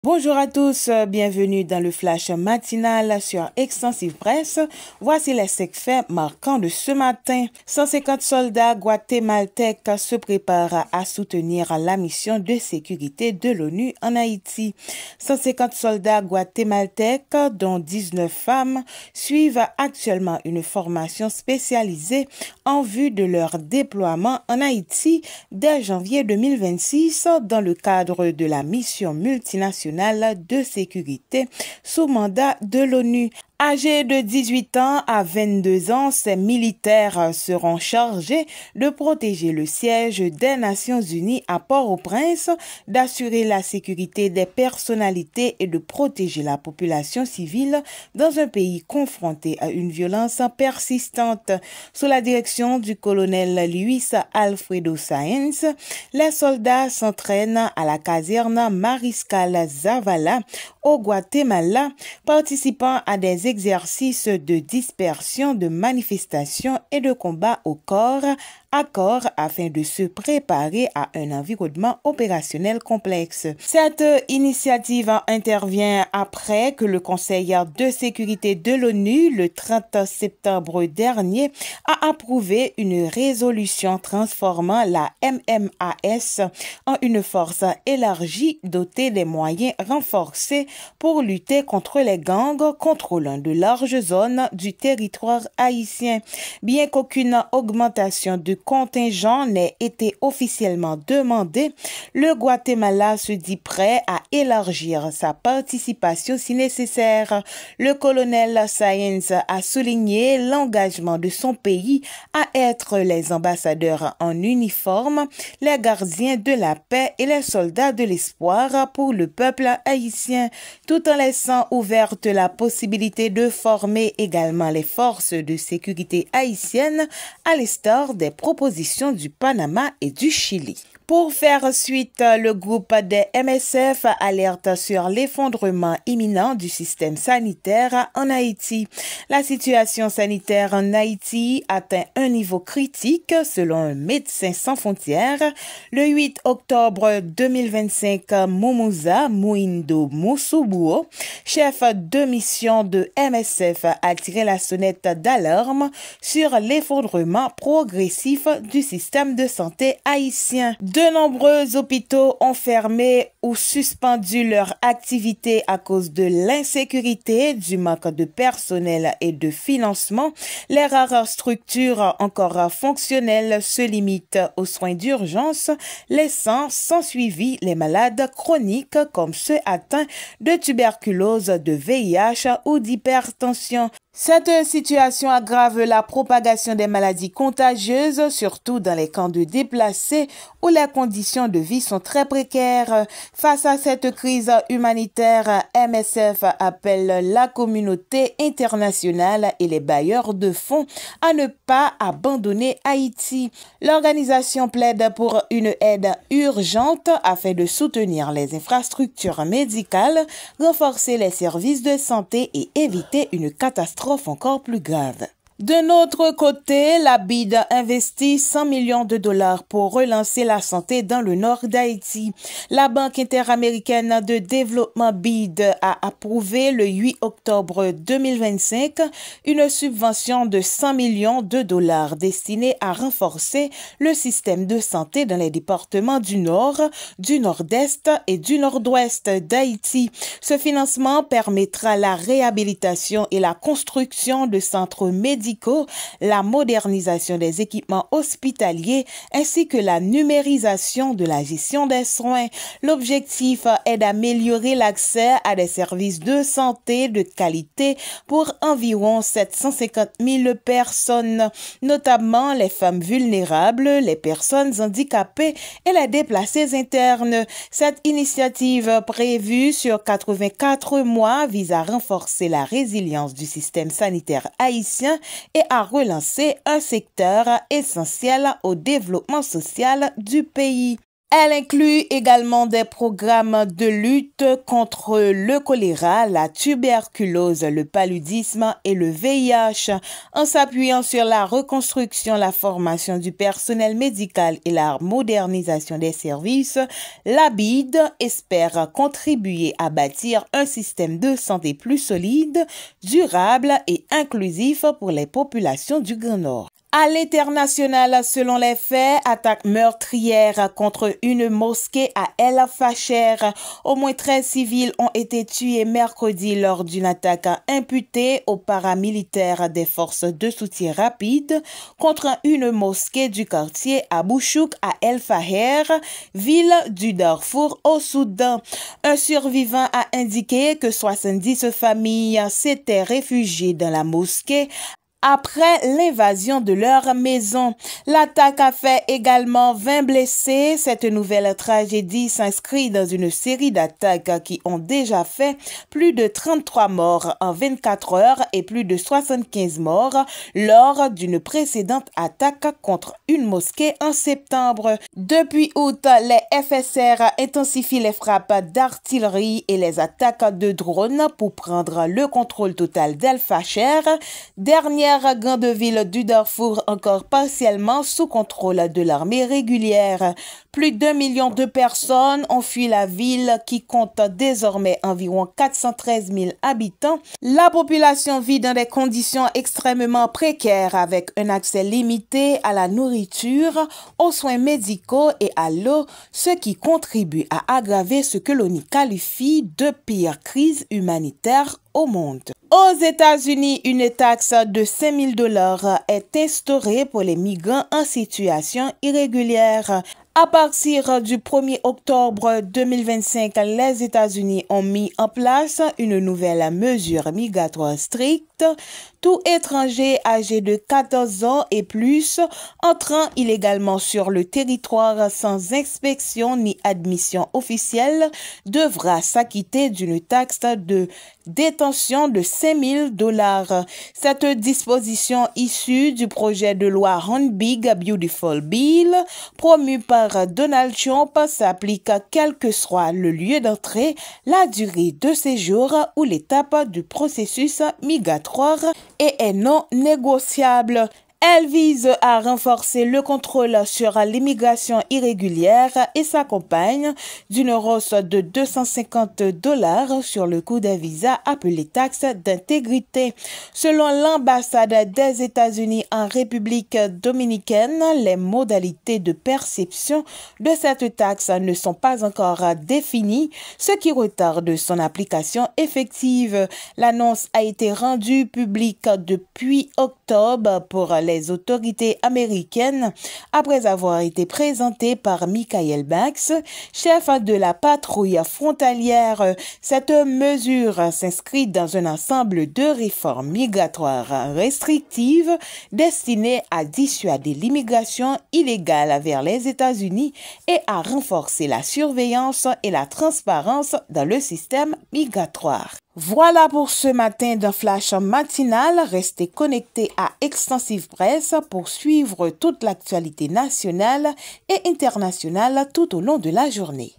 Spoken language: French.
Bonjour à tous, bienvenue dans le flash matinal sur Extensive Presse. Voici les 5 faits marquants de ce matin. 150 soldats guatémaltèques se préparent à soutenir la mission de sécurité de l'ONU en Haïti. 150 soldats guatémaltèques, dont 19 femmes, suivent actuellement une formation spécialisée en vue de leur déploiement en Haïti dès janvier 2026 dans le cadre de la mission multinationale de sécurité sous mandat de l'ONU. Âgés de 18 ans à 22 ans, ces militaires seront chargés de protéger le siège des Nations Unies à Port-au-Prince, d'assurer la sécurité des personnalités et de protéger la population civile dans un pays confronté à une violence persistante. Sous la direction du colonel Luis Alfredo Sáenz, les soldats s'entraînent à la caserne Mariscal Zavala au Guatemala, participant à des exercices de dispersion, de manifestation et de combat au corps à corps afin de se préparer à un environnement opérationnel complexe. Cette initiative intervient après que le Conseil de sécurité de l'ONU, le 30 septembre dernier, a approuvé une résolution transformant la MMAS en une force élargie dotée des moyens renforcés pour lutter contre les gangs contrôlant de larges zones du territoire haïtien. Bien qu'aucune augmentation de contingent n'ait été officiellement demandé, le Guatemala se dit prêt à élargir sa participation si nécessaire. Le colonel Sáenz a souligné l'engagement de son pays à être les ambassadeurs en uniforme, les gardiens de la paix et les soldats de l'espoir pour le peuple haïtien, tout en laissant ouverte la possibilité de former également les forces de sécurité haïtiennes à l'instar des propositions du Panama et du Chili. Pour faire suite, le groupe des MSF alerte sur l'effondrement imminent du système sanitaire en Haïti. La situation sanitaire en Haïti atteint un niveau critique selon un Médecins sans frontières. Le 8 octobre 2025, Mumuza Muindo Musubuo, chef de mission de MSF, a tiré la sonnette d'alarme sur l'effondrement progressif du système de santé haïtien. De nombreux hôpitaux ont fermé ou suspendu leur activité à cause de l'insécurité, du manque de personnel et de financement. Les rares structures encore fonctionnelles se limitent aux soins d'urgence, laissant sans suivi les malades chroniques comme ceux atteints de tuberculose, de VIH ou d'hypertension. Cette situation aggrave la propagation des maladies contagieuses, surtout dans les camps de déplacés où les conditions de vie sont très précaires. Face à cette crise humanitaire, MSF appelle la communauté internationale et les bailleurs de fonds à ne pas abandonner Haïti. L'organisation plaide pour une aide urgente afin de soutenir les infrastructures médicales, renforcer les services de santé et éviter une catastrophe encore plus grave. De notre côté, la BID investit 100 millions de dollars pour relancer la santé dans le nord d'Haïti. La Banque interaméricaine de développement BID a approuvé le 8 octobre 2025 une subvention de 100 millions de dollars destinée à renforcer le système de santé dans les départements du Nord, du Nord-Est et du Nord-Ouest d'Haïti. Ce financement permettra la réhabilitation et la construction de centres médicaux, la modernisation des équipements hospitaliers ainsi que la numérisation de la gestion des soins. L'objectif est d'améliorer l'accès à des services de santé de qualité pour environ 750 000 personnes, notamment les femmes vulnérables, les personnes handicapées et les déplacés internes. Cette initiative prévue sur 84 mois vise à renforcer la résilience du système sanitaire haïtien et à relancer un secteur essentiel au développement social du pays. Elle inclut également des programmes de lutte contre le choléra, la tuberculose, le paludisme et le VIH, en s'appuyant sur la reconstruction, la formation du personnel médical et la modernisation des services. La BID espère contribuer à bâtir un système de santé plus solide, durable et inclusif pour les populations du Grand Nord. À l'international, selon les faits, attaque meurtrière contre une mosquée à El Fasher. Au moins 13 civils ont été tués mercredi lors d'une attaque imputée aux paramilitaires des forces de soutien rapide contre une mosquée du quartier Abou Chouk à El Fasher, ville du Darfour au Soudan. Un survivant a indiqué que 70 familles s'étaient réfugiées dans la mosquée après l'invasion de leur maison. L'attaque a fait également 20 blessés. Cette nouvelle tragédie s'inscrit dans une série d'attaques qui ont déjà fait plus de 33 morts en 24 heures et plus de 75 morts lors d'une précédente attaque contre une mosquée en septembre. Depuis août, les FSR intensifient les frappes d'artillerie et les attaques de drones pour prendre le contrôle total d'El Fasher, dernière grande ville du Darfour encore partiellement sous contrôle de l'armée régulière. Plus d'1 million de personnes ont fui la ville qui compte désormais environ 413 000 habitants. La population vit dans des conditions extrêmement précaires avec un accès limité à la nourriture, aux soins médicaux et à l'eau, ce qui contribue à aggraver ce que l'on y qualifie de pire crise humanitaire au monde. Aux États-Unis, une taxe de $5 000 est instaurée pour les migrants en situation irrégulière. À partir du 1er octobre 2025, les États-Unis ont mis en place une nouvelle mesure migratoire stricte. Tout étranger âgé de 14 ans et plus entrant illégalement sur le territoire sans inspection ni admission officielle devra s'acquitter d'une taxe de détention de $5 000. Cette disposition issue du projet de loi One Big Beautiful Bill promu par Donald Trump s'applique quel que soit le lieu d'entrée, la durée de séjour ou l'étape du processus migratoire et est non négociable. Elle vise à renforcer le contrôle sur l'immigration irrégulière et s'accompagne d'une hausse de $250 sur le coût des visas appelé taxe d'intégrité. Selon l'ambassade des États-Unis en République dominicaine, les modalités de perception de cette taxe ne sont pas encore définies, ce qui retarde son application effective. L'annonce a été rendue publique depuis octobre pour les autorités américaines après avoir été présentée par Michael Bax, chef de la patrouille frontalière. Cette mesure s'inscrit dans un ensemble de réformes migratoires restrictives destinées à dissuader l'immigration illégale vers les États-Unis et à renforcer la surveillance et la transparence dans le système migratoire. Voilà pour ce matin d'un flash matinal. Restez connectés à Extensive Presse pour suivre toute l'actualité nationale et internationale tout au long de la journée.